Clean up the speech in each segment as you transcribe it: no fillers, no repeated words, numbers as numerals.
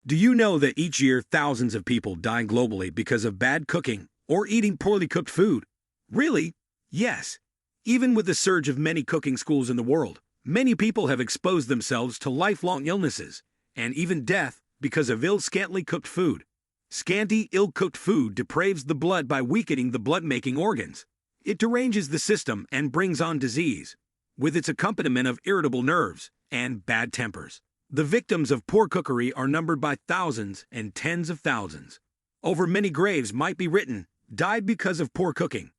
Do you know that each year thousands of people die globally because of bad cooking or eating poorly cooked food? Really? Yes. Even with the surge of many cooking schools in the world, many people have exposed themselves to lifelong illnesses and even death because of scantily cooked food. Scanty, ill-cooked food depraves the blood by weakening the blood-making organs. It deranges the system and brings on disease, with its accompaniment of irritable nerves and bad tempers. The victims of poor cookery are numbered by thousands and tens of thousands. Over many graves might be written, "Died because of poor cooking.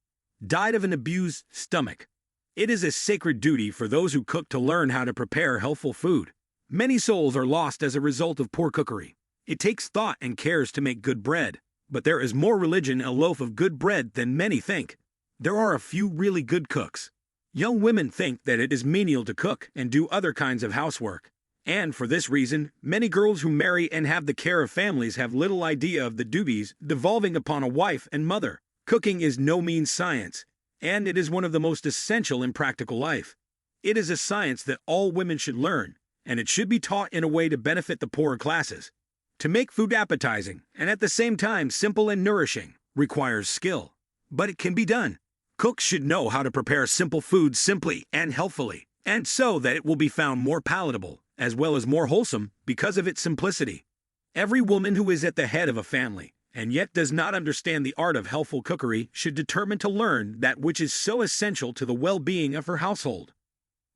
Died of an abused stomach." It is a sacred duty for those who cook to learn how to prepare healthful food. Many souls are lost as a result of poor cookery. It takes thought and cares to make good bread, but there is more religion in a loaf of good bread than many think. There are a few really good cooks. Young women think that it is menial to cook and do other kinds of housework. And for this reason, many girls who marry and have the care of families have little idea of the duties devolving upon a wife and mother. Cooking is no mean science, and it is one of the most essential in practical life. It is a science that all women should learn, and it should be taught in a way to benefit the poorer classes. To make food appetizing, and at the same time simple and nourishing, requires skill. But it can be done. Cooks should know how to prepare simple food simply and healthfully, and so that it will be found more palatable, as well as more wholesome, because of its simplicity. Every woman who is at the head of a family, and yet does not understand the art of healthful cookery, should determine to learn that which is so essential to the well-being of her household.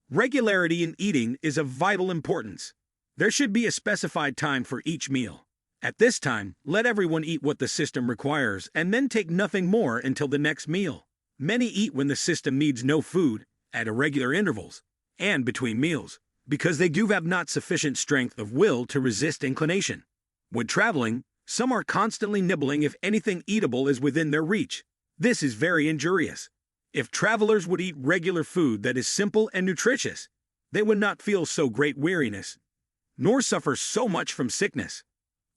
Regularity in eating is of vital importance. There should be a specified time for each meal. At this time, let everyone eat what the system requires and then take nothing more until the next meal. Many eat when the system needs no food, at irregular intervals, and between meals, because they do have not sufficient strength of will to resist inclination. When traveling, some are constantly nibbling if anything eatable is within their reach. This is very injurious. If travelers would eat regular food that is simple and nutritious, they would not feel so great weariness, nor suffer so much from sickness.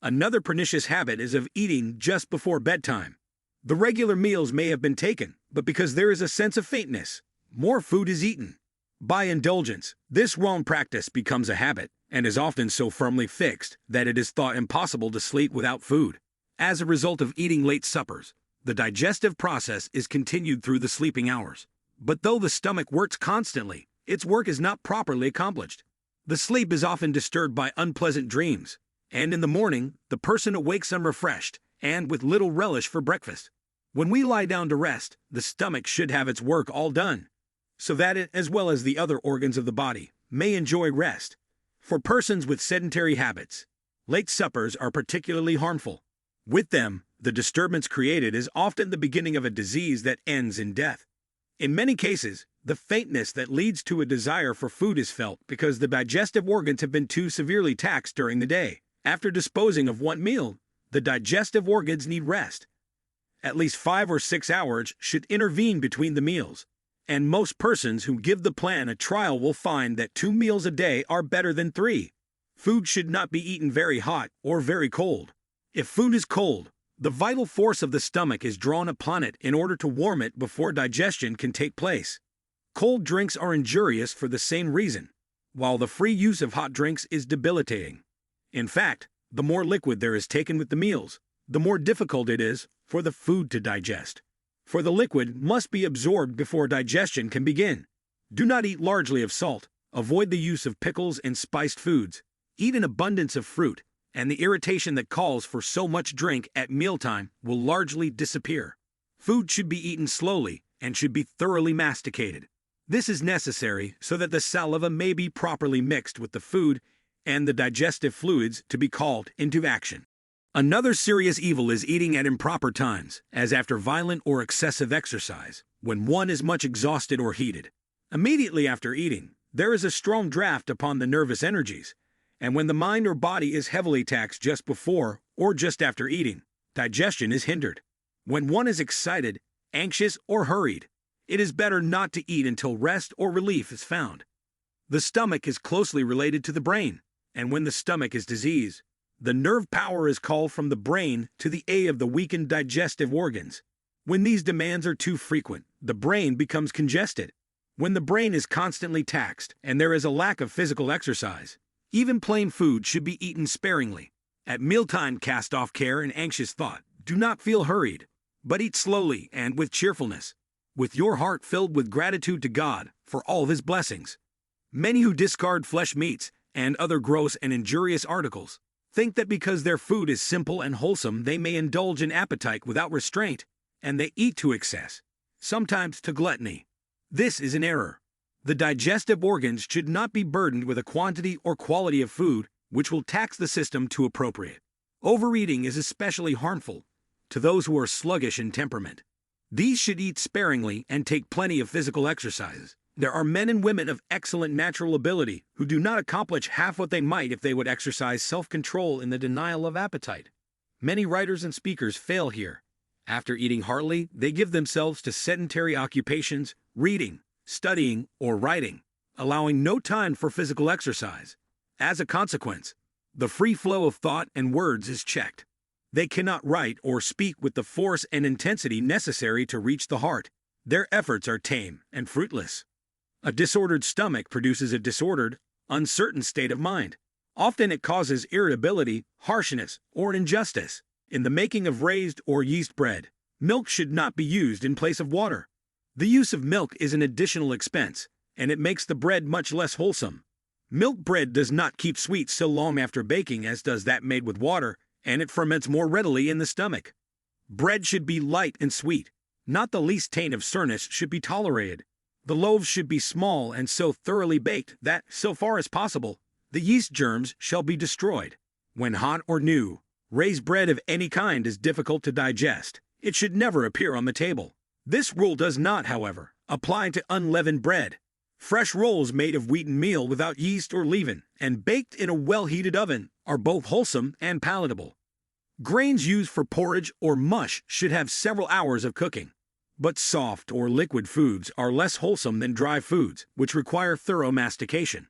Another pernicious habit is of eating just before bedtime. The regular meals may have been taken, but because there is a sense of faintness, more food is eaten. By indulgence, this wrong practice becomes a habit, and is often so firmly fixed that it is thought impossible to sleep without food. As a result of eating late suppers, the digestive process is continued through the sleeping hours. But though the stomach works constantly, its work is not properly accomplished. The sleep is often disturbed by unpleasant dreams, and in the morning, the person awakes unrefreshed and with little relish for breakfast. When we lie down to rest, the stomach should have its work all done, so that it, as well as the other organs of the body, may enjoy rest. For persons with sedentary habits, late suppers are particularly harmful. With them, the disturbance created is often the beginning of a disease that ends in death. In many cases, the faintness that leads to a desire for food is felt because the digestive organs have been too severely taxed during the day. After disposing of one meal, the digestive organs need rest. At least 5 or 6 hours should intervene between the meals, and most persons who give the plan a trial will find that 2 meals a day are better than 3. Food should not be eaten very hot or very cold. If food is cold, the vital force of the stomach is drawn upon it in order to warm it before digestion can take place. Cold drinks are injurious for the same reason, while the free use of hot drinks is debilitating. In fact, the more liquid there is taken with the meals, the more difficult it is for the food to digest. For the liquid must be absorbed before digestion can begin. Do not eat largely of salt. Avoid the use of pickles and spiced foods. Eat an abundance of fruit, and the irritation that calls for so much drink at mealtime will largely disappear. Food should be eaten slowly and should be thoroughly masticated. This is necessary so that the saliva may be properly mixed with the food and the digestive fluids to be called into action. Another serious evil is eating at improper times, as after violent or excessive exercise, when one is much exhausted or heated. Immediately after eating, there is a strong draft upon the nervous energies, and when the mind or body is heavily taxed just before or just after eating, digestion is hindered. When one is excited, anxious, or hurried, it is better not to eat until rest or relief is found. The stomach is closely related to the brain, and when the stomach is diseased, the nerve power is called from the brain to the aid of the weakened digestive organs. When these demands are too frequent, the brain becomes congested. When the brain is constantly taxed and there is a lack of physical exercise, even plain food should be eaten sparingly. At mealtime, cast off care and anxious thought. Do not feel hurried, but eat slowly and with cheerfulness, with your heart filled with gratitude to God for all of His blessings. Many who discard flesh meats and other gross and injurious articles think that because their food is simple and wholesome, they may indulge in appetite without restraint, and they eat to excess, sometimes to gluttony. This is an error. The digestive organs should not be burdened with a quantity or quality of food which will tax the system too appropriate. Overeating is especially harmful to those who are sluggish in temperament. These should eat sparingly and take plenty of physical exercises. There are men and women of excellent natural ability who do not accomplish half what they might if they would exercise self-control in the denial of appetite. Many writers and speakers fail here. After eating heartily, they give themselves to sedentary occupations, reading, studying, or writing, allowing no time for physical exercise. As a consequence, the free flow of thought and words is checked. They cannot write or speak with the force and intensity necessary to reach the heart. Their efforts are tame and fruitless. A disordered stomach produces a disordered, uncertain state of mind. Often it causes irritability, harshness, or injustice. In the making of raised or yeast bread, milk should not be used in place of water. The use of milk is an additional expense, and it makes the bread much less wholesome. Milk bread does not keep sweet so long after baking as does that made with water, and it ferments more readily in the stomach. Bread should be light and sweet. Not the least taint of sourness should be tolerated. The loaves should be small and so thoroughly baked that, so far as possible, the yeast germs shall be destroyed. When hot or new, raised bread of any kind is difficult to digest. It should never appear on the table. This rule does not, however, apply to unleavened bread. Fresh rolls made of wheaten meal without yeast or leaven and baked in a well-heated oven are both wholesome and palatable. Grains used for porridge or mush should have several hours of cooking. But soft or liquid foods are less wholesome than dry foods, which require thorough mastication.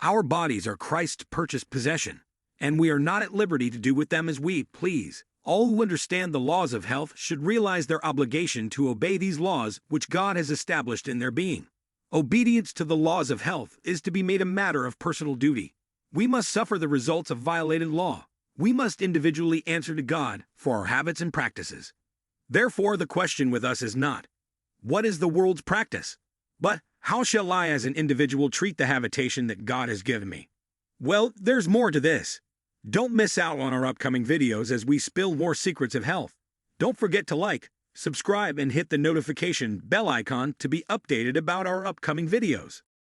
Our bodies are Christ's purchased possession, and we are not at liberty to do with them as we please. All who understand the laws of health should realize their obligation to obey these laws which God has established in their being. Obedience to the laws of health is to be made a matter of personal duty. We must suffer the results of violated law. We must individually answer to God for our habits and practices. Therefore, the question with us is not, what is the world's practice? But, how shall I as an individual treat the habitation that God has given me? Well, there's more to this. Don't miss out on our upcoming videos as we spill more secrets of health. Don't forget to like, subscribe, and hit the notification bell icon to be updated about our upcoming videos.